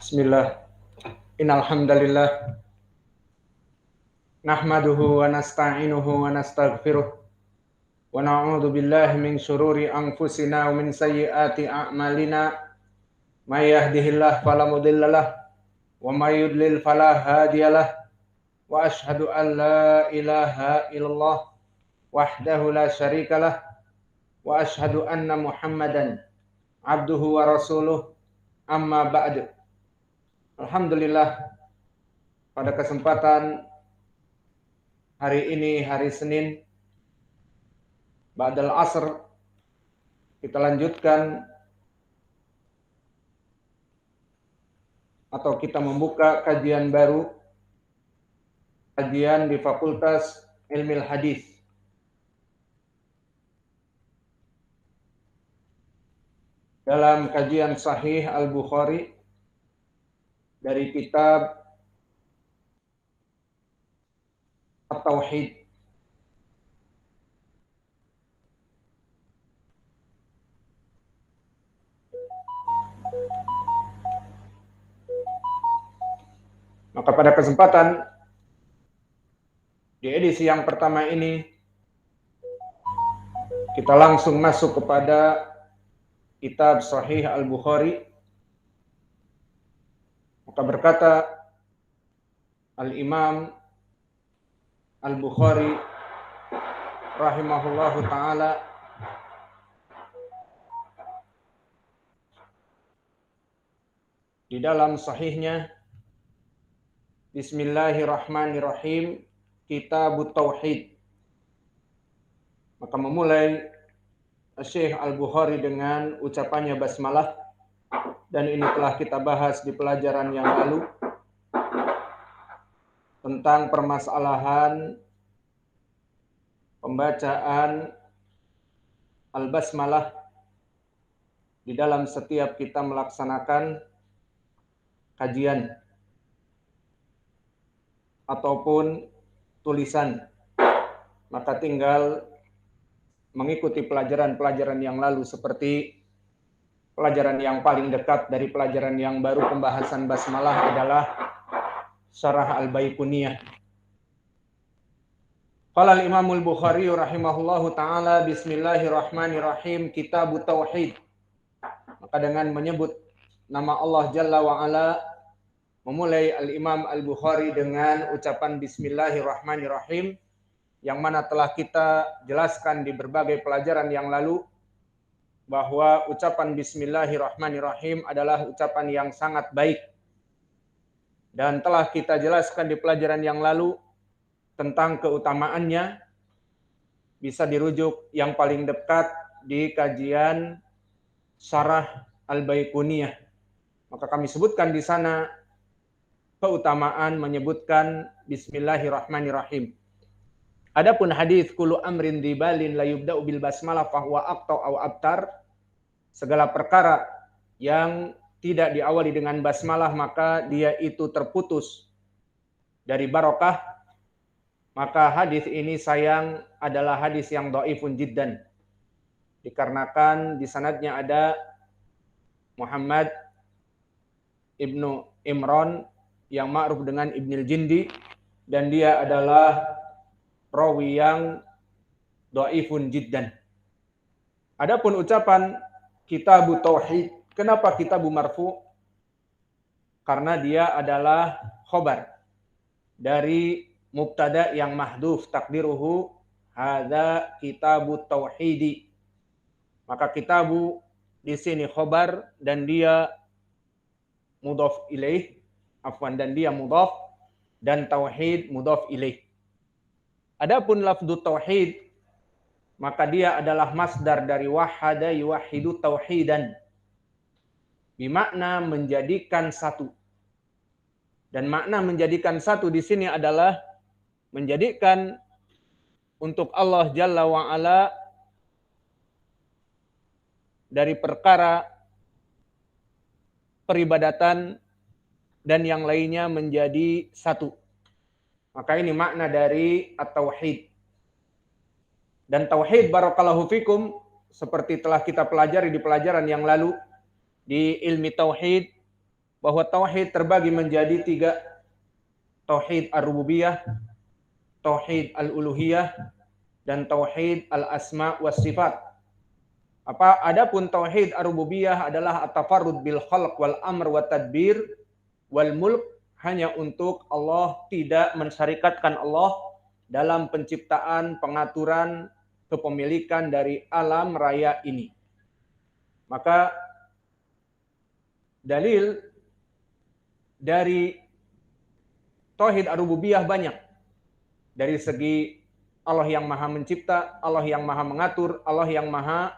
Bismillah. Innal hamdalillah nahmaduhu wa nasta'inuhu wa nastaghfiruh wa na'udzu billahi min syururi anfusina wa min sayyiati a'malina. May yahdihillahu fala mudhillalah wa may yudlil fala hadiyalah. Wa asyhadu an la ilaha illallah wahdahu la syarikalah wa asyhadu anna Muhammadan abduhu wa rasuluh. Amma ba'du. Alhamdulillah, pada kesempatan hari ini, hari Senin, ba'dal asr, kita lanjutkan atau kita membuka kajian baru, kajian di Fakultas Ilmil Hadis. Dalam kajian Sahih Al-Bukhari dari kitab At-Tauhid. Maka pada kesempatan di edisi yang pertama ini, kita langsung masuk kepada kitab Sahih Al-Bukhari. Maka berkata Al-Imam Al-Bukhari rahimahullahu ta'ala, di dalam sahihnya, Bismillahirrahmanirrahim, Kitabut Tauhid. Maka memulai Syekh Al-Bukhari dengan ucapannya basmalah, dan ini telah kita bahas di pelajaran yang lalu tentang permasalahan pembacaan Al-Basmalah di dalam setiap kita melaksanakan kajian ataupun tulisan. Maka tinggal mengikuti pelajaran-pelajaran yang lalu, seperti pelajaran yang paling dekat dari pelajaran yang baru pembahasan basmalah adalah Syarah Al-Baiquniyah. Qala al-Imam Al-Bukhari rahimahullahu ta'ala, Bismillahirrahmanirrahim, Kitabut Tauhid. Maka dengan menyebut nama Allah Jalla wa'ala, memulai al-Imam Al-Bukhari dengan ucapan Bismillahirrahmanirrahim, yang mana telah kita jelaskan di berbagai pelajaran yang lalu bahwa ucapan Bismillahirrahmanirrahim adalah ucapan yang sangat baik. Dan telah kita jelaskan di pelajaran yang lalu tentang keutamaannya, bisa dirujuk yang paling dekat di kajian Syarah Al-Baiquniyah. Maka kami sebutkan di sana keutamaan menyebutkan Bismillahirrahmanirrahim. Adapun hadis kullu amrin dibalin la yubda'u bil basmalah fahuwa aqta aw abtar, segala perkara yang tidak diawali dengan basmalah maka dia itu terputus dari barokah. Maka hadis ini sayang adalah hadis yang dhaifun jiddan, dikarenakan di sanadnya ada Muhammad ibnu Imran yang ma'ruf dengan Ibnul Jindi, dan dia adalah rawi yang dhaifun jiddan. Adapun ucapan Kitabut Tauhid, kenapa kitabu marfu? Karena dia adalah khobar dari mubtada yang mahdhuf takdiruhu hadza Kitabut Tauhidi. Maka kitabu di sini khobar dan dia mudhaf ilaih, dan dia mudhaf, dan tauhid mudhaf ilaih. Adapun lafdhu tauhid, maka dia adalah masdar dari wahada yuwahidu tauhidan, bermakna menjadikan satu. Dan makna menjadikan satu di sini adalah menjadikan untuk Allah Jalla wa'ala dari perkara peribadatan dan yang lainnya menjadi satu. Maka ini makna dari at-tauhid. Dan tauhid, barakallahu fikum, seperti telah kita pelajari di pelajaran yang lalu, di ilmi tauhid bahwa tauhid terbagi menjadi 3. Tauhid ar-rububiyah, tauhid al-uluhiyah, dan tauhid al-asma was sifat. Adapun tauhid ar-rububiyah adalah at-tafarrud bil khalq wal amr wa tadbir wal mulk, hanya untuk Allah, tidak mensyarikatkan Allah dalam penciptaan, pengaturan, kepemilikan dari alam raya ini. Maka dalil dari tauhid ar-rububiyah banyak. Dari segi Allah yang maha mencipta, Allah yang maha mengatur, Allah yang maha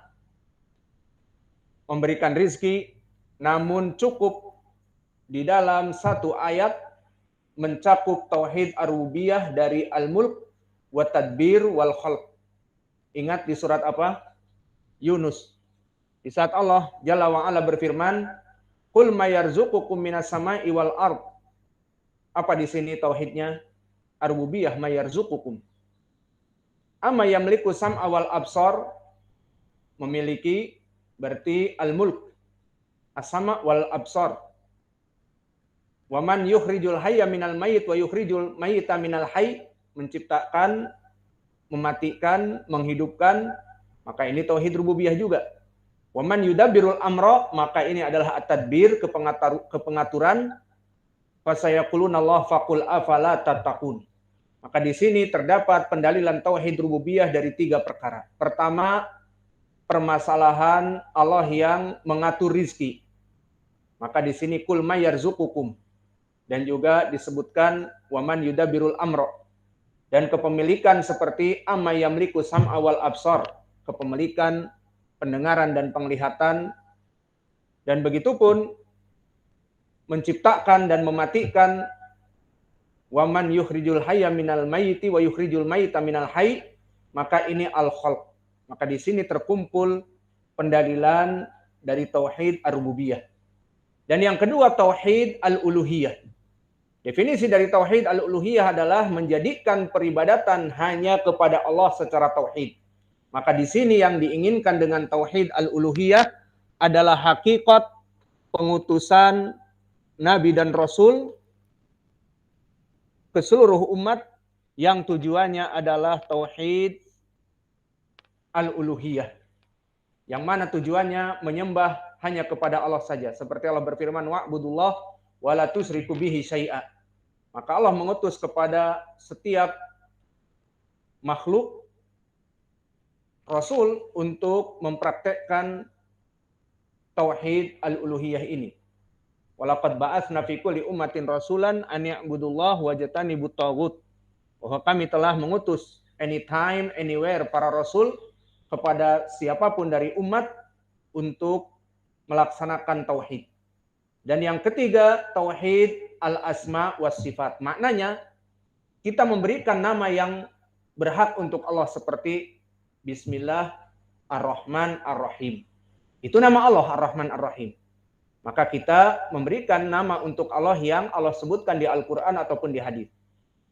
memberikan rizki, namun cukup di dalam satu ayat mencakup tauhid ar-rububiyah dari al-mulk wa tadbir wal khalq. Ingat di surat apa? Yunus. Di saat Allah Jalla wa Ala berfirman, "Qul may yarzuqukum minas sama'i wal ard." Apa di sini tauhidnya? Ar-rububiyah, may yarzuqukum. Amma yamliku sam'a wal absar, memiliki berarti al-mulk, as-sama' wal absar. Wa man yukhrijul hayya minal mayyit wa yukhrijul mayyita minal hayy, menciptakan, mematikan, menghidupkan, maka ini tauhid rububiyah juga. Wa man yudabbirul amra, maka ini adalah at-tadbir, kepengaturan. Fasayaquluna Allah faqul afala tattaqun. Maka di sini terdapat pendalilan tauhid rububiyah dari 3 perkara. Pertama, permasalahan Allah yang mengatur rizki. Maka di sini kul may yarzuqukum, dan juga disebutkan waman yudabbirul amra, dan kepemilikan seperti amma yamliku sam'a wal absar, kepemilikan pendengaran dan penglihatan, dan begitupun menciptakan dan mematikan. Waman yukhrijul hayya minal mayyiti wa yukhrijul mayyita minal hayy, maka ini al-khalq. Maka di sini terkumpul pendalilan dari tauhid ar-rububiyah. Dan yang kedua tauhid al-uluhiyah. Definisi dari tauhid al-uluhiyah adalah menjadikan peribadatan hanya kepada Allah secara tauhid. Maka di sini yang diinginkan dengan tauhid al-uluhiyah adalah hakikat pengutusan nabi dan rasul ke seluruh umat, yang tujuannya adalah tauhid al-uluhiyah. Yang mana tujuannya menyembah hanya kepada Allah saja. Seperti Allah berfirman, wa'budullah wa la tusyriku bihi syai'a. Maka Allah mengutus kepada setiap makhluk rasul untuk mempraktekkan tauhid al-uluhiyah ini. Walaqad ba'atsna fi kulli ummatin rasulan an ya'budullah wajtanibut taghut. Bahwa kami telah mengutus anytime, anywhere para rasul kepada siapapun dari umat untuk melaksanakan tauhid. Dan yang ketiga, tauhid al-asma was sifat. Maknanya kita memberikan nama yang berhak untuk Allah seperti Bismillah Ar-Rahman Ar-Rahim. Itu nama Allah Ar-Rahman Ar-Rahim. Maka kita memberikan nama untuk Allah yang Allah sebutkan di Al-Quran ataupun di hadis.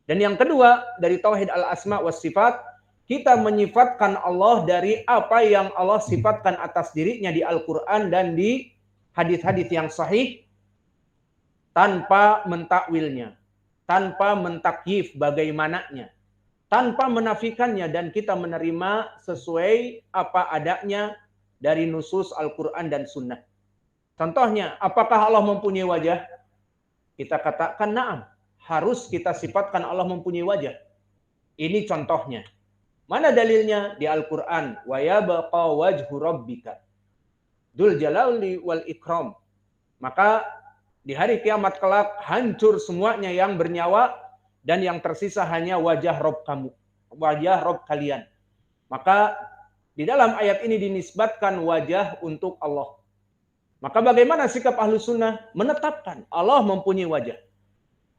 Dan yang kedua, dari tauhid al-asma was sifat, kita menyifatkan Allah dari apa yang Allah sifatkan atas dirinya di Al-Quran dan di hadis-hadis yang sahih, tanpa mentakwilnya, tanpa mentakyif bagaimananya, tanpa menafikannya, dan kita menerima sesuai apa adanya dari nusus Al-Quran dan Sunnah. Contohnya, apakah Allah mempunyai wajah? Kita katakan na'am. Harus kita sifatkan Allah mempunyai wajah. Ini contohnya. Mana dalilnya? Di Al-Quran. Wa yabqa wajhu rabbika dzul jalali wal ikram. Maka di hari kiamat kelak hancur semuanya yang bernyawa, dan yang tersisa hanya wajah Rabb kamu, wajah Rabb kalian. Maka di dalam ayat ini dinisbatkan wajah untuk Allah. Maka bagaimana sikap ahlu sunnah? Menetapkan Allah mempunyai wajah.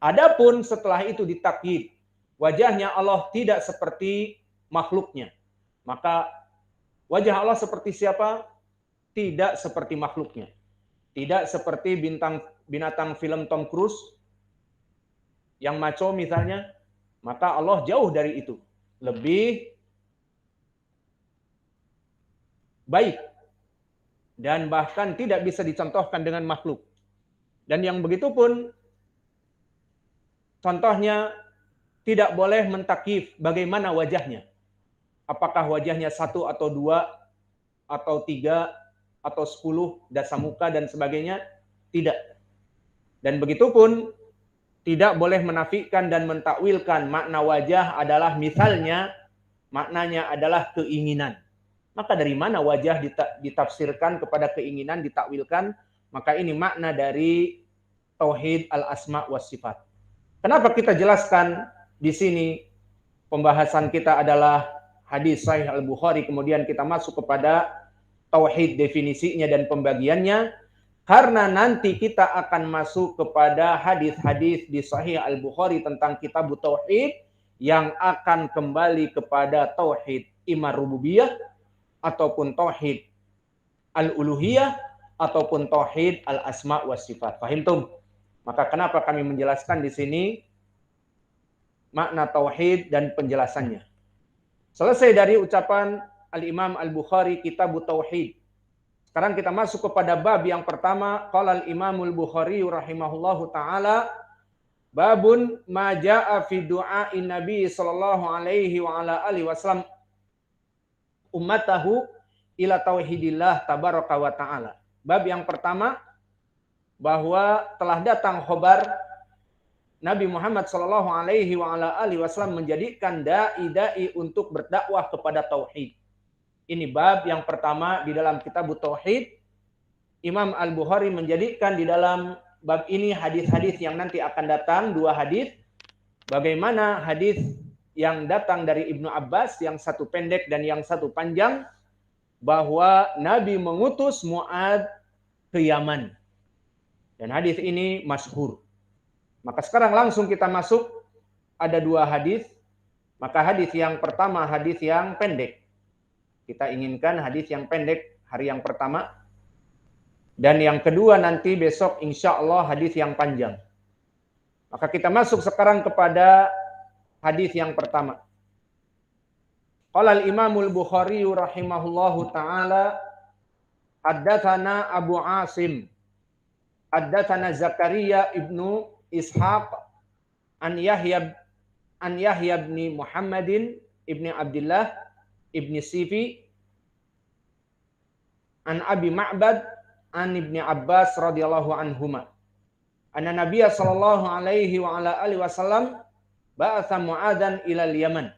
Adapun setelah itu ditakyid, wajahnya Allah tidak seperti makhluknya. Maka wajah Allah seperti siapa? Tidak seperti makhluknya. Tidak seperti binatang film Tom Cruise yang maco misalnya. Maka Allah jauh dari itu. Lebih baik dan bahkan tidak bisa dicontohkan dengan makhluk. Dan yang begitu pun contohnya tidak boleh mentakif bagaimana wajahnya. Apakah wajahnya 1 atau 2 atau 3 atau 10 dasa muka dan sebagainya? Tidak. Dan begitu pun tidak boleh menafikan dan mentakwilkan makna wajah adalah misalnya maknanya adalah keinginan. Maka dari mana wajah ditafsirkan kepada keinginan, ditakwilkan? Maka ini makna dari tauhid al-asma was sifat. Kenapa kita jelaskan di sini pembahasan kita adalah hadis Sahih Al-Bukhari, kemudian kita masuk kepada tauhid definisinya dan pembagiannya, karena nanti kita akan masuk kepada hadis-hadis di Sahih Al-Bukhari tentang kitab tauhid yang akan kembali kepada tauhid imar rububiyah ataupun tauhid al-uluhiyah ataupun tauhid al-asma was sifat. Fahimtum? Maka kenapa kami menjelaskan di sini makna tauhid dan penjelasannya. Selesai dari ucapan Al-Imam Al-Bukhari kitab tauhid. Sekarang kita masuk kepada bab yang pertama. Qala Al-Imam Al-Bukhari rahimahullahu taala, babun ma jaa fi du'ain Nabi sallallahu alaihi wa ala alihi wasallam ummatahu ila tauhidillah tabaraka wa taala. Bab yang pertama, bahwa telah datang khabar Nabi Muhammad sallallahu alaihi wa ala alihi wasallam menjadikan dai-dai untuk berdakwah kepada tauhid. Ini bab yang pertama di dalam kitab tauhid. Imam Al-Bukhari menjadikan di dalam bab ini hadis-hadis yang nanti akan datang, 2 hadis. Bagaimana hadis yang datang dari Ibnu Abbas, yang satu pendek dan yang satu panjang, bahwa Nabi mengutus Mu'adz ke Yaman. Dan hadis ini masyhur. Maka sekarang langsung kita masuk, ada 2 hadis. Maka hadis yang pertama hadis yang pendek. Kita inginkan hadis yang pendek hari yang pertama. Dan yang kedua nanti besok insya Allah hadis yang panjang. Maka kita masuk sekarang kepada hadis yang pertama. Qala al-Imam Al-Bukhari rahimahullahu taala, haddatsana Abu Asim, haddatsana Zakaria ibnu Ishaq an Yahya bin Muhammadin ibni Abdullah ibni Sifi an Abi Ma'bad an Ibni Abbas radhiyallahu anhuma anna Nabiya sallallahu alaihi wa ala alihi wasallam ba'atha Mu'adzan ilal Yaman.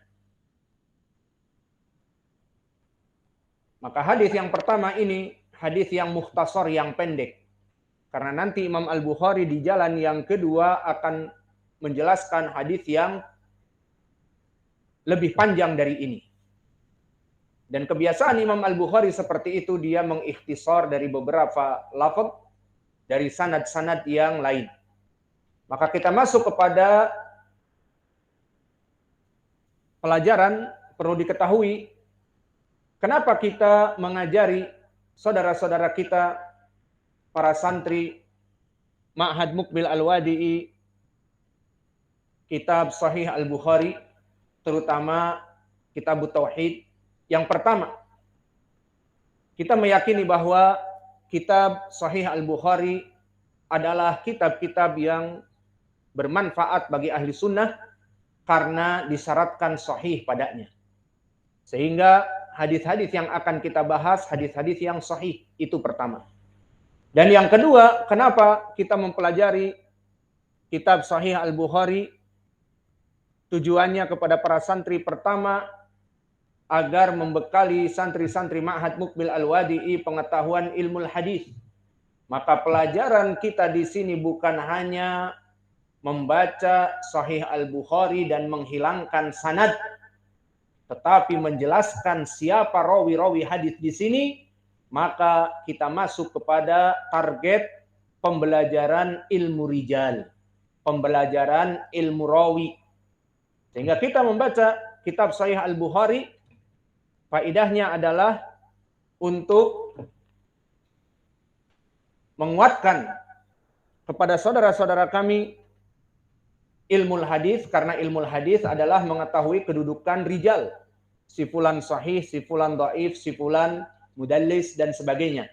Maka hadis yang pertama ini hadis yang mukhtasar, yang pendek. Karena nanti Imam Al-Bukhari di jalan yang kedua akan menjelaskan hadis yang lebih panjang dari ini. Dan kebiasaan Imam Al-Bukhari seperti itu, dia mengikhtisar dari beberapa lafaz dari sanad-sanad yang lain. Maka kita masuk kepada pelajaran. Perlu diketahui, kenapa kita mengajari saudara-saudara kita, para santri Ma'had Muqbil Al-Wadi'i, kitab Sahih Al-Bukhari, terutama kitab Tauhid. Yang pertama, kita meyakini bahwa kitab Sahih Al-Bukhari adalah kitab-kitab yang bermanfaat bagi ahli sunnah karena disyaratkan sahih padanya. Sehingga hadis-hadis yang akan kita bahas, hadis-hadis yang sahih, itu pertama. Dan yang kedua, kenapa kita mempelajari kitab Sahih Al-Bukhari? Tujuannya kepada para santri, pertama, agar membekali santri-santri Ma'had Muqbil Al-Wadi'i pengetahuan ilmu hadis. Maka pelajaran kita di sini bukan hanya membaca Sahih Al-Bukhari dan menghilangkan sanad, tetapi menjelaskan siapa rawi-rawi hadis di sini. Maka kita masuk kepada target pembelajaran ilmu rijal, pembelajaran ilmu rawi. Sehingga kita membaca kitab Sahih Al-Bukhari, faidahnya adalah untuk menguatkan kepada saudara-saudara kami ilmu hadis, karena ilmu hadis adalah mengetahui kedudukan rijal. Si fulan sahih, si fulan dhaif, si fulan mudallis dan sebagainya.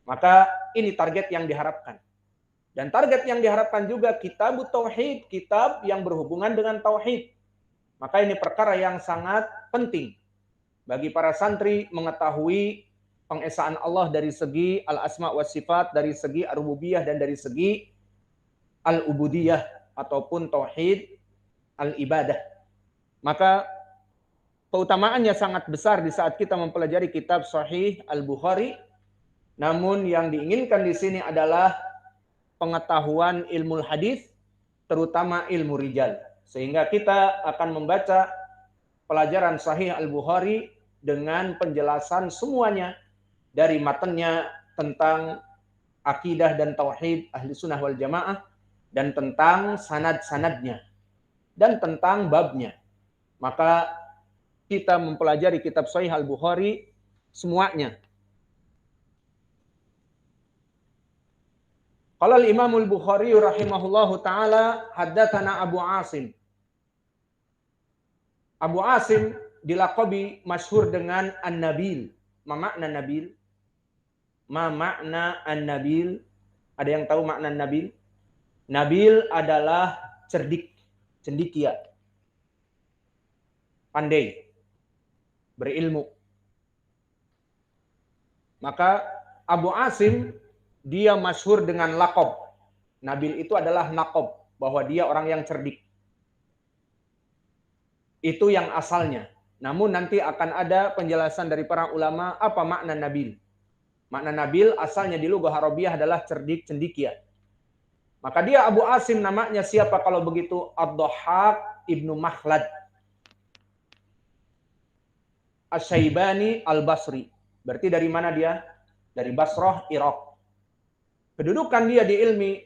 Maka ini target yang diharapkan. Dan target yang diharapkan juga kitab tauhid, kitab yang berhubungan dengan tauhid. Maka ini perkara yang sangat penting bagi para santri mengetahui pengesaan Allah dari segi al-asma wa sifat, dari segi ar-rububiyah dan dari segi al-ubudiyah ataupun tauhid al-ibadah. Maka keutamaannya sangat besar di saat kita mempelajari kitab Sahih Al-Bukhari. Namun yang diinginkan di sini adalah pengetahuan ilmu hadis, terutama ilmu rijal. Sehingga kita akan membaca pelajaran Sahih Al-Bukhari dengan penjelasan semuanya dari matanya tentang akidah dan tauhid ahli sunnah wal jamaah, dan tentang sanad-sanadnya, dan tentang babnya. Maka kita mempelajari kitab Sahih Al-Bukhari semuanya. Qala al-Imam Al-Bukhari rahimahullahu taala haddatsana Abu Asim. Abu Asim dilaqabi masyhur dengan An-Nabil. Ma makna Nabil? Ma makna An-Nabil? Ada yang tahu makna Nabil? Nabil adalah cerdik, cendikia, pandai, berilmu. Maka Abu Asim dia masyhur dengan laqab. Nabil itu adalah laqab, bahwa dia orang yang cerdik. Itu yang asalnya. Namun nanti akan ada penjelasan dari para ulama apa makna Nabil. Makna Nabil asalnya di lughah Arabiyah adalah cerdik, cendikia. Maka dia Abu Asim, namanya siapa kalau begitu? Ad-Dhahhak ibnu Makhlad Asy-Syaibani Al-Basri. Berarti dari mana dia? Dari Basrah, Irak. Kedudukan dia di ilmi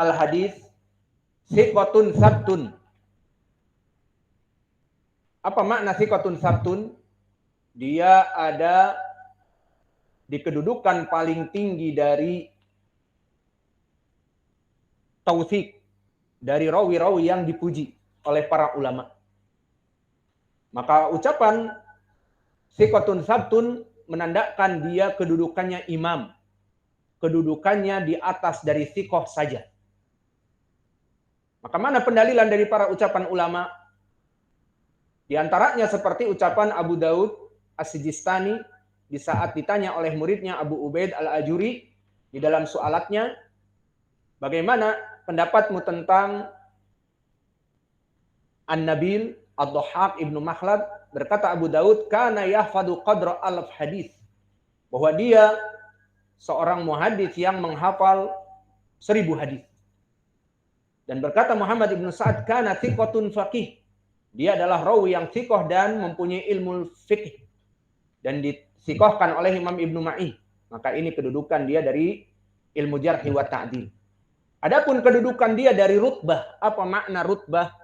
al-hadis thiqatun sabtun. Apa makna thiqatun sabtun? Dia ada di kedudukan paling tinggi dari tautsik, dari rawi-rawi yang dipuji oleh para ulama. Maka ucapan thiqatun sabtun menandakan dia kedudukannya imam. Kedudukannya di atas dari thiqah saja. Maka mana pendalilan dari para ucapan ulama? Di antaranya seperti ucapan Abu Daud As-Sijistani di saat ditanya oleh muridnya Abu Ubaid Al-Ajuri di dalam soalatnya, bagaimana pendapatmu tentang An-Nabil Ad-Dhahhak ibnu Makhlad? Berkata Abu Daud, kana yahfadu qadra alaf hadis, bahwa dia seorang muhadis yang menghafal 1000 hadis. Dan berkata Muhammad ibnu Sa'ad, kana thiqatun faqih, dia adalah rawi yang thiqah dan mempunyai ilmu fikih, dan dithiqahkan oleh Imam Ibnu Ma'in. Maka ini kedudukan dia dari ilmu jarhi wa ta'dil. Adapun kedudukan dia dari rutbah, apa makna rutbah?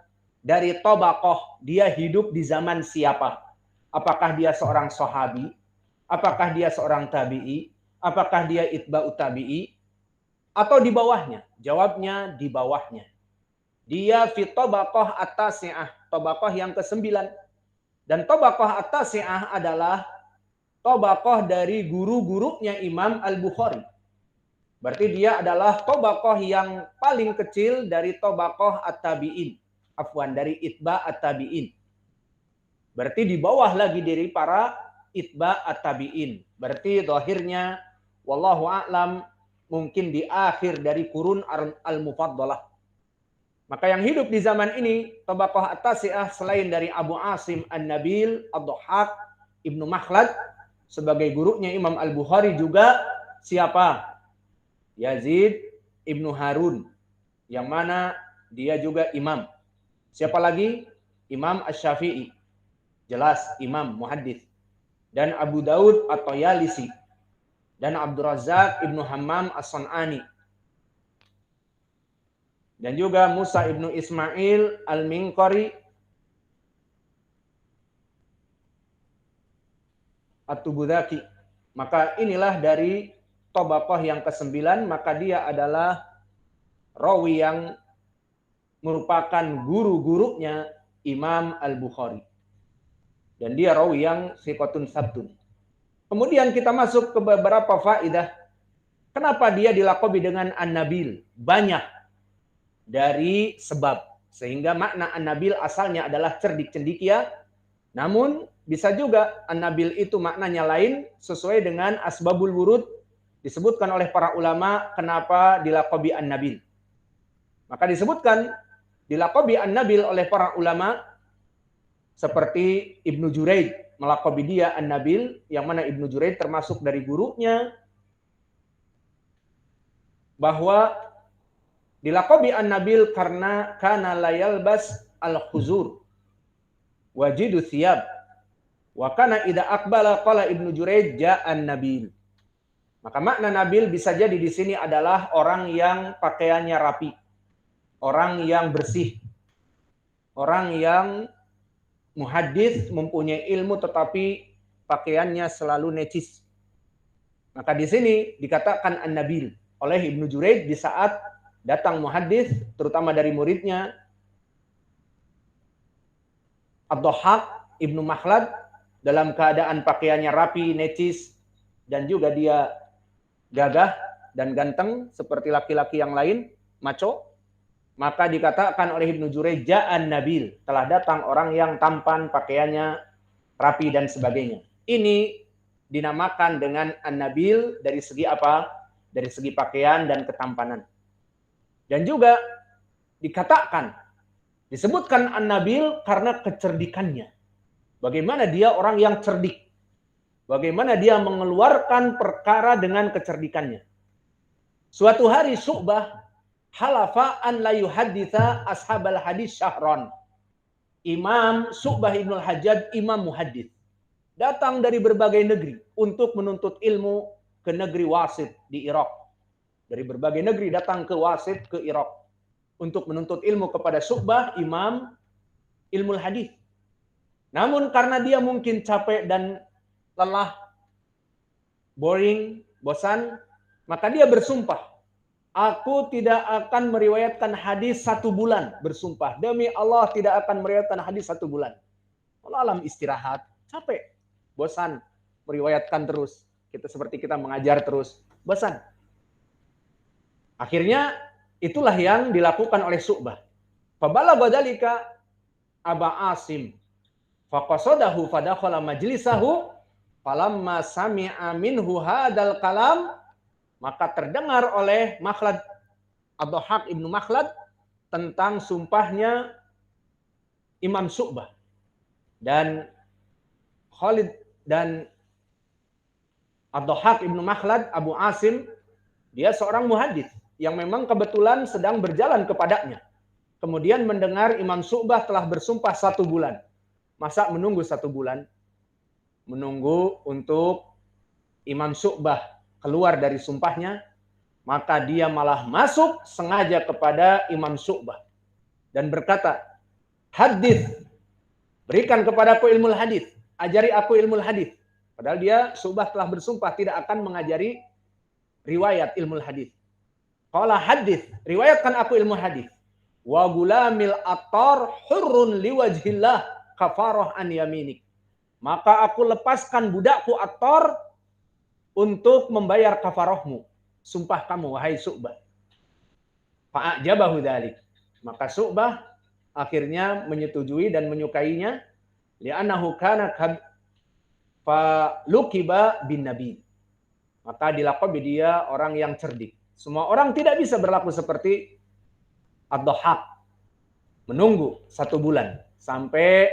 Dari tabaqah, dia hidup di zaman siapa? Apakah dia seorang sahabi? Apakah dia seorang tabi'i? Apakah dia itba'ut tabi'i? Atau di bawahnya? Jawabnya di bawahnya. Dia fi tabaqah at-tasi'ah, tabaqah yang ke-9. Dan tabaqah at-tasi'ah adalah tabaqah dari guru-gurunya Imam Al-Bukhari. Berarti dia adalah tabaqah yang paling kecil dari tabaqah at-tabi'in. Afwan, dari itba' at-tabi'in. Berarti di bawah lagi dari para itba' at-tabi'in. Berarti zahirnya wallahu a'lam mungkin di akhir dari kurun al-mufaddalah. Maka yang hidup di zaman ini tabaqah at-tasi'ah selain dari Abu Asim An-Nabil Ad-Dhahhak ibnu Makhlad sebagai gurunya Imam Al-Bukhari juga siapa? Yazid ibnu Harun, yang mana dia juga imam. Siapa lagi? Imam Asy-Syafi'i, jelas imam muhaddits. Dan Abu Daud At-Tayalisi, dan Abdul Razzaq ibnu Hammam As-San'ani, dan juga Musa ibnu Ismail Al-Minqari At-Tubudaki. Maka inilah dari tabaqah yang ke-9, maka dia adalah rawi yang merupakan guru-gurunya Imam Al-Bukhari. Dan dia rawi yang thiqatun sabtun. Kemudian kita masuk ke beberapa faidah Kenapa dia dilaqabi dengan An-Nabil? Banyak dari sebab. Sehingga makna An-Nabil asalnya adalah cerdik cendikia. Namun bisa juga An-Nabil itu maknanya lain sesuai dengan asbabul wurud disebutkan oleh para ulama kenapa dilaqabi An-Nabil. Maka disebutkan dilaqabi An-Nabil oleh para ulama seperti Ibnu Juraid melaqabi dia An-Nabil, yang mana Ibnu Juraid termasuk dari gurunya, bahwa dilaqabi An-Nabil karena kana layalbas al-khuzur wajidu thiyab wa kana idza aqbala qala Ibnu Juraid ja'an Nabil. Maka makna Nabil bisa jadi di sini adalah orang yang pakaiannya rapi, orang yang bersih, orang yang muhaddits, mempunyai ilmu tetapi pakaiannya selalu necis. Maka di sini dikatakan An-Nabil oleh Ibnu Juraid di saat datang muhaddits, terutama dari muridnya Ad-Dhahhak Ibnu Makhlad, dalam keadaan pakaiannya rapi, necis, dan juga dia gagah dan ganteng seperti laki-laki yang lain, maco. Maka dikatakan oleh Ibnu Juraid, Ja'an Nabil, telah datang orang yang tampan, pakaiannya rapi dan sebagainya. Ini dinamakan dengan An-Nabil dari segi apa? Dari segi pakaian dan ketampanan. Dan juga dikatakan, disebutkan An-Nabil karena kecerdikannya. Bagaimana dia orang yang cerdik. Bagaimana dia mengeluarkan perkara dengan kecerdikannya. Suatu hari Syu'bah halafa an la yuhadditha ashabal hadis syahron. Imam Syu'bah Ibnul Hajjaj, imam muhaddits, datang dari berbagai negeri untuk menuntut ilmu ke negeri Wasit di Irak. Dari berbagai negeri datang ke Wasit, ke Irak, untuk menuntut ilmu kepada Syu'bah, imam ilmu hadis. Namun karena dia mungkin capek dan lelah, boring, bosan, maka dia bersumpah, aku tidak akan meriwayatkan hadis 1 bulan. Bersumpah, demi Allah tidak akan meriwayatkan hadis 1 bulan. Kalau alam istirahat, capek, bosan, meriwayatkan terus. Kita seperti kita mengajar terus, bosan. Akhirnya itulah yang dilakukan oleh Syu'bah. Fabalagha dzalika Aba Asim faqasadahu fadakhala majlisahu falamma sami'a minhu hadal kalam, maka terdengar oleh Makhlad Ad-Dhahhak Ibnu Makhlad tentang sumpahnya Imam Syu'bah. Dan Khalid dan Ad-Dhahhak Ibnu Makhlad, Abu Asim, dia seorang muhaddits yang memang kebetulan sedang berjalan kepadanya. Kemudian mendengar Imam Syu'bah telah bersumpah 1 bulan. Masa menunggu 1 bulan? Menunggu untuk Imam Syu'bah keluar dari sumpahnya, maka dia malah masuk sengaja kepada Imam Syu'bah dan berkata, hadits, berikan kepadaku ilmu hadis, ajari aku ilmu hadis. Padahal dia Syu'bah telah bersumpah tidak akan mengajari riwayat ilmu hadis. Qala hadits, riwayatkan aku ilmu hadis. Wa gulamil attar hurrun liwajhillah kafarah an yaminik. Maka aku lepaskan budakku Attar untuk membayar kafarahmu, sumpah kamu wahai Syu'bah. Fa'ajabahu dzalik. Maka Syu'bah akhirnya menyetujui dan menyukainya, li'annahu kana fa lukiba bin nabi. Maka dilaqabi dia orang yang cerdik. Semua orang tidak bisa berlaku seperti Ad-Dhahhak, menunggu 1 bulan sampai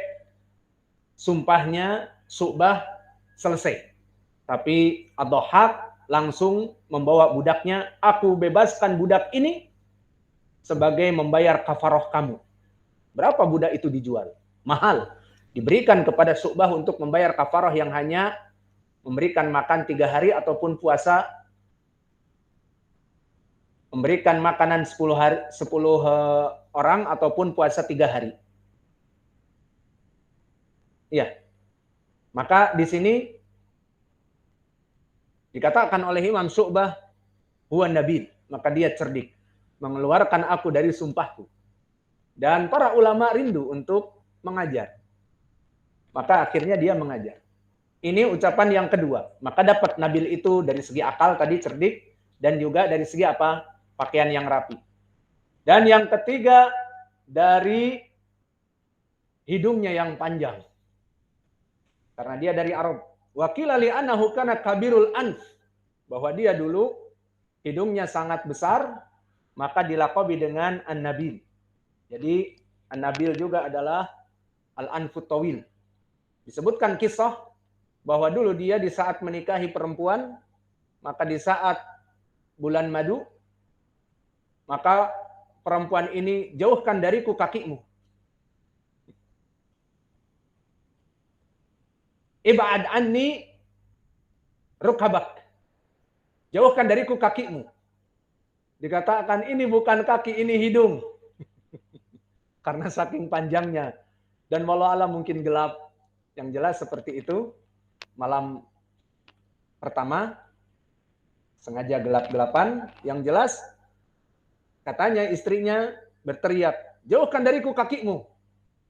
sumpahnya Syu'bah selesai. Tapi Ad-Dhahhak langsung membawa budaknya, aku bebaskan budak ini sebagai membayar kafarah kamu. Berapa budak itu dijual? Mahal. Diberikan kepada Syu'bah untuk membayar kafarah yang hanya memberikan makan 3 hari ataupun puasa, memberikan makanan 10 orang ataupun puasa 3 hari. Iya. Maka di sini dikatakan oleh Imam Syu'bah, huwa nabil, maka dia cerdik, mengeluarkan aku dari sumpahku. Dan para ulama rindu untuk mengajar. Maka akhirnya dia mengajar. Ini ucapan yang kedua. Maka dapat Nabil itu dari segi akal tadi cerdik, dan juga dari segi apa? Pakaian yang rapi. Dan yang ketiga, dari hidungnya yang panjang. Karena dia dari Arab. Wa qila li annahu kana kabirul anf. Bahwa dia dulu hidungnya sangat besar, maka dilaqabi dengan An-Nabil. Jadi An-Nabil juga adalah Al-Anfut Tawil. Disebutkan kisah bahwa dulu dia di saat menikahi perempuan, maka di saat bulan madu, maka perempuan ini jauhkan dariku kakimu. Ib'ad anni rukabak. Jauhkan dariku kakimu. Dikatakan ini bukan kaki, ini hidung. Karena saking panjangnya. Dan walau alam mungkin gelap. Yang jelas seperti itu. Malam pertama. Sengaja gelap-gelapan. Yang jelas. Katanya istrinya berteriak. Jauhkan dariku kakimu.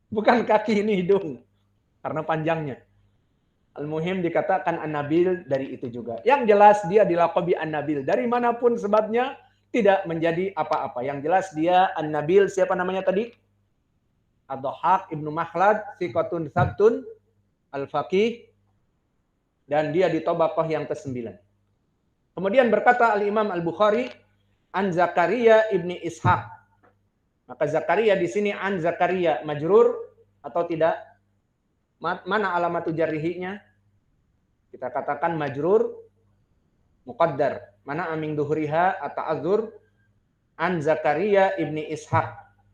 Bukan kaki, ini hidung. Karena panjangnya. Al-Muhim dikatakan An-Nabil dari itu juga. Yang jelas dia dilaqabi An-Nabil. Dari manapun sebabnya tidak menjadi apa-apa. Yang jelas dia An-Nabil, siapa namanya tadi? Ad-Dhahhak Ibnu Makhlad, Thiqatun Sabtun, Al-Faqih. Dan dia di Tabaqah yang ke-9. Kemudian berkata Al-Imam Al-Bukhari, An Zakaria Ibni Ishaq. Maka Zakaria di sini An Zakaria majrur atau tidak? Mana alamat jarrihinya? Kita katakan majrur muqaddar. Mana aming duhriha ata'adzur An Zakaria Ibni Ishaq.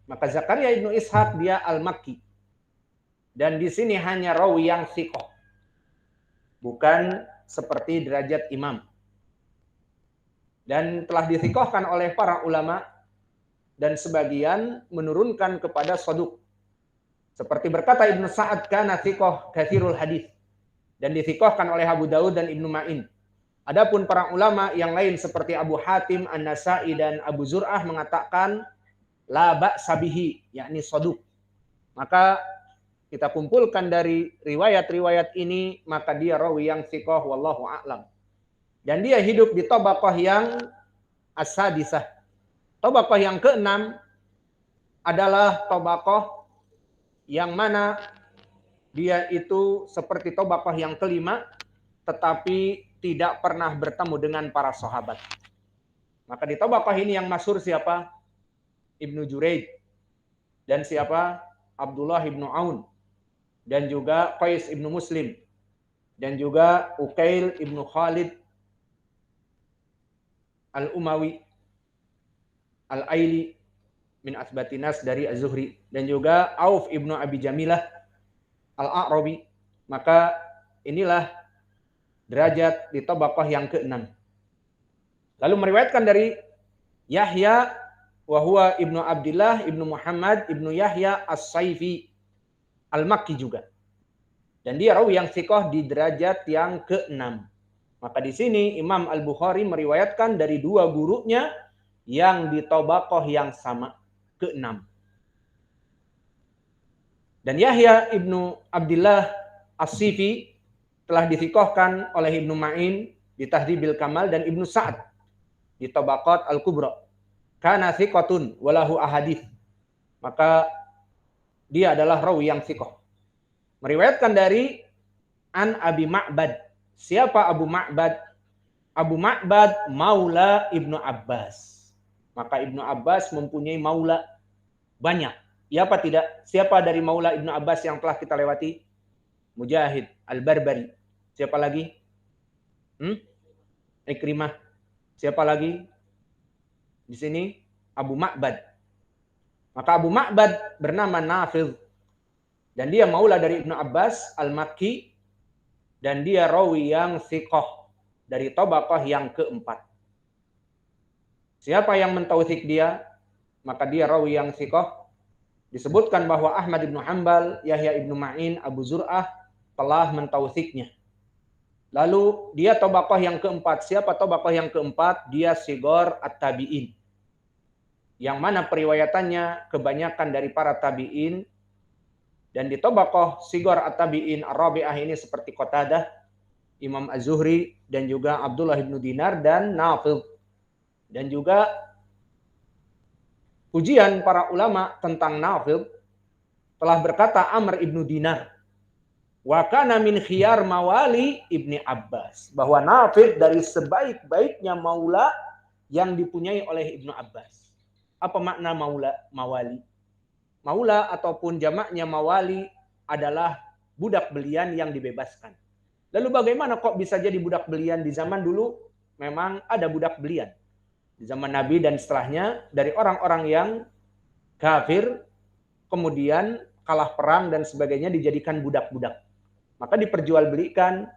Maka Zakaria Ibnu Ishaq dia Al-Makki. Dan di sini hanya rawi yang thiqah. Bukan seperti derajat imam. Dan telah dithiqahkan oleh para ulama dan sebagian menurunkan kepada saduq. Seperti berkata Ibnu Sa'ad, kana thiqah katsirul hadis. Dan dithiqahkan oleh Abu Daud dan Ibnu Ma'in. Adapun para ulama yang lain seperti Abu Hatim, An-Nasa'i dan Abu Zur'ah mengatakan la ba'sa bihi, yakni saduq. Maka kita kumpulkan dari riwayat-riwayat ini, maka dia rawi yang thiqah wallahu a'lam. Dan dia hidup di tabaqah yang as-sadisah. Tabaqah yang ke-6 adalah tabaqah yang mana dia itu seperti tabaqah yang ke-5, tetapi tidak pernah bertemu dengan para sahabat. Maka di tabaqah ini yang masyhur siapa? Ibnu Juraid. Dan siapa? Abdullah Ibnu Aun. Dan juga Qais Ibnu Muslim. Dan juga Uqail Ibnu Khalid Al-Umawi Al-Aili min asbatinas dari Az-Zuhri. Dan juga Auf Ibnu Abi Jamilah Al-A'rabi. Maka inilah derajat di tabaqah yang ke-6. Lalu meriwayatkan dari Yahya wa huwa Ibnu Abdillah Ibnu Muhammad Ibnu Yahya As-Saifi Al-Makki juga. Dan dia rawi yang thiqah di derajat yang ke-6. Maka di sini Imam Al-Bukhari meriwayatkan dari dua gurunya yang di tabaqah yang sama, ke-6. Dan Yahya Ibnu Abdillah As-Sifi telah dithiqahkan oleh Ibnu Ma'in di Tahdzibil Kamal dan Ibnu Sa'ad di Tabaqat Al-Kubra. Kana thiqatun walahu ahadits. Maka dia adalah rawi yang thiqah. Meriwayatkan dari An Abi Ma'bad. Siapa Abu Ma'bad? Abu Ma'bad maula Ibnu Abbas. Maka Ibnu Abbas mempunyai maula banyak. Ya apa tidak? Siapa dari maula Ibnu Abbas yang telah kita lewati? Mujahid Al-Barbari. Siapa lagi? Ikrimah. Siapa lagi? Di sini Abu Ma'bad. Maka Abu Ma'bad bernama Nafidh. Dan dia maula dari Ibnu Abbas Al-Makki. Dan dia rawi yang thiqah dari tabaqah yang ke-4. Siapa yang mentautsik dia? Maka dia rawi yang thiqah. Disebutkan bahwa Ahmad bin Hanbal, Yahya ibnu Ma'in, Abu Zur'ah telah mentautsiknya. Lalu dia tabaqah yang ke-4. Siapa tabaqah yang ke-4? Dia Sigar At-Tabi'in. Yang mana periwayatannya kebanyakan dari para tabi'in. Dan di tabaqah Sigar At-Tabi'in Ar-Rabi'ah ini seperti Qatadah, Imam Az-Zuhri, dan juga Abdullah ibnu Dinar dan Nafidh. Dan juga pujian para ulama tentang Nafid telah berkata Amr ibnu Dinar, wa kana min khiyar mawali ibni Abbas, bahwa Nafid dari sebaik-baiknya maula yang dipunyai oleh Ibnu Abbas. Apa makna maula, mawali? Maula ataupun jamaknya mawali adalah budak belian yang dibebaskan. Lalu bagaimana kok bisa jadi budak belian? Di zaman dulu memang ada budak belian. Di zaman Nabi dan setelahnya dari orang-orang yang kafir, kemudian kalah perang dan sebagainya dijadikan budak-budak. Maka diperjualbelikan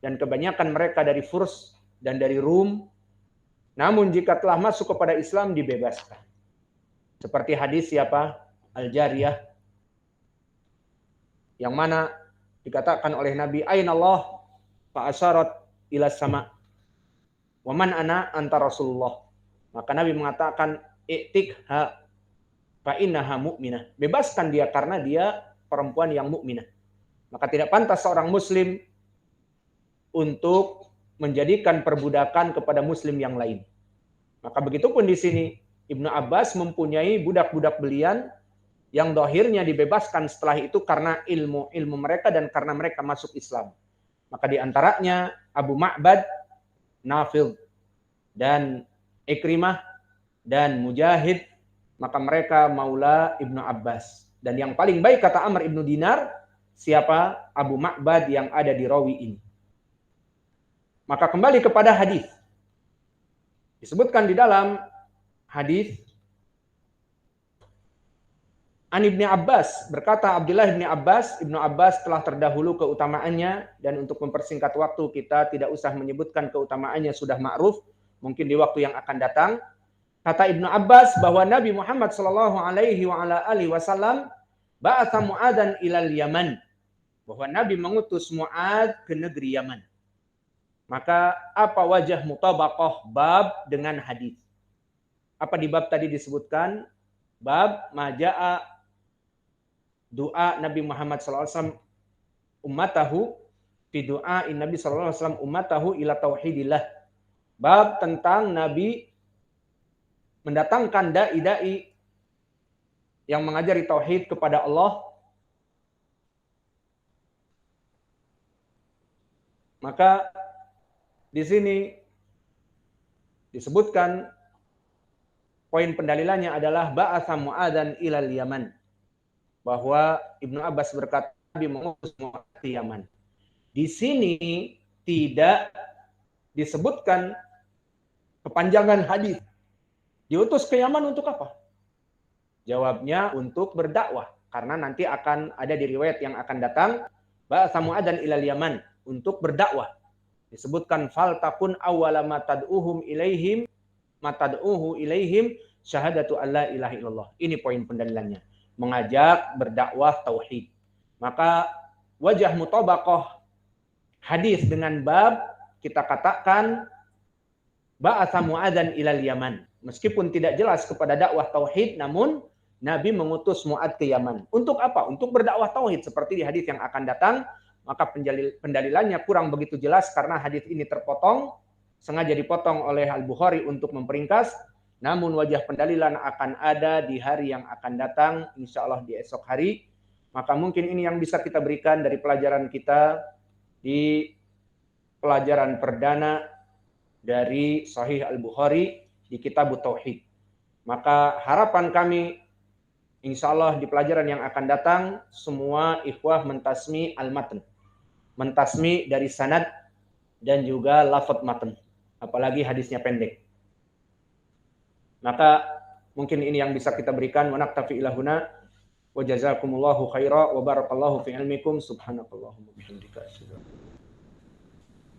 dan kebanyakan mereka dari Furs dan dari Rum. Namun jika telah masuk kepada Islam dibebaskan. Seperti hadis siapa? Al-Jariyah. Yang mana dikatakan oleh Nabi, Aina Allah fa'asyarat ila sama. Wa man ana anta Rasulullah. Maka Nabi mengatakan, i'tikha fa'innaha mu'minah. Bebaskan dia karena dia perempuan yang mukminah. Maka tidak pantas seorang muslim untuk menjadikan perbudakan kepada muslim yang lain. Maka begitupun di sini Ibnu Abbas mempunyai budak-budak belian yang dohirnya dibebaskan setelah itu karena ilmu mereka dan karena mereka masuk Islam. Maka di antaranya Abu Ma'bad, Nafil, dan Ikrimah, dan Mujahid, maka mereka maula Ibnu Abbas. Dan yang paling baik kata Amr ibnu Dinar, siapa? Abu Ma'bad yang ada di rawi ini. Maka kembali kepada hadis. Disebutkan di dalam hadis An Ibni Abbas, berkata Abdullah Ibni Abbas, Ibnu Abbas telah terdahulu keutamaannya, dan untuk mempersingkat waktu kita tidak usah menyebutkan keutamaannya, sudah ma'ruf, mungkin di waktu yang akan datang. Kata Ibnu Abbas bahwa Nabi Muhammad sallallahu alaihi wasallam ba'atha Mu'adhan ilal Yaman, bahwa Nabi mengutus Mu'adh ke negeri Yaman. Maka apa wajah mutabaqah bab dengan hadis? Apa di bab tadi disebutkan? Bab maja'a doa Nabi Muhammad SAW ummatahu fi du'ain Nabi SAW ummatahu ila tauhidillah. Bab tentang Nabi mendatangkan dai-dai yang mengajari tauhid kepada Allah. Maka di sini disebutkan poin pendalilannya adalah ba'atha Mu'adhan ilal Yaman, bahwa Ibnu Abbas berkata Nabi mengutus Mu'adh ke Yaman. Di sini tidak disebutkan kepanjangan hadis. Diutus ke Yaman untuk apa? Jawabnya untuk berdakwah, karena nanti akan ada di riwayat yang akan datang ba'atha Mu'adhan ilal Yaman, untuk berdakwah. Disebutkan fal takun awwala ma tad'uhum ilaihim matad'uhu ilaihim syahadatu alla ilaha illallah. Ini poin pendalilannya. Mengajak berdakwah tauhid. Maka wajah mutabaqah hadis dengan bab kita katakan ba'atha Mu'adhan ilal Yaman. Meskipun tidak jelas kepada dakwah tauhid, namun Nabi mengutus Mu'adh ke Yaman. Untuk apa? Untuk berdakwah tauhid seperti di hadis yang akan datang. Maka pendalilannya kurang begitu jelas karena hadis ini terpotong, sengaja dipotong oleh Al-Bukhari untuk memperingkas. Namun wajah pendalilan akan ada di hari yang akan datang, insya Allah di esok hari. Maka mungkin ini yang bisa kita berikan dari pelajaran kita di pelajaran perdana dari Sahih Al-Bukhari di Kitab Tauhid. Maka harapan kami insya Allah di pelajaran yang akan datang semua ikhwah mentasmi al-matn, mentasmi dari sanad dan juga lafaz matn, apalagi hadisnya pendek. Maka mungkin ini yang bisa kita berikan. Wa naktafi ilahuna wa jazakumullahu khaira wa barakallahu fi ilmikum subhanakallahumma bihamdika asyhadu.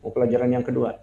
Pelajaran yang kedua.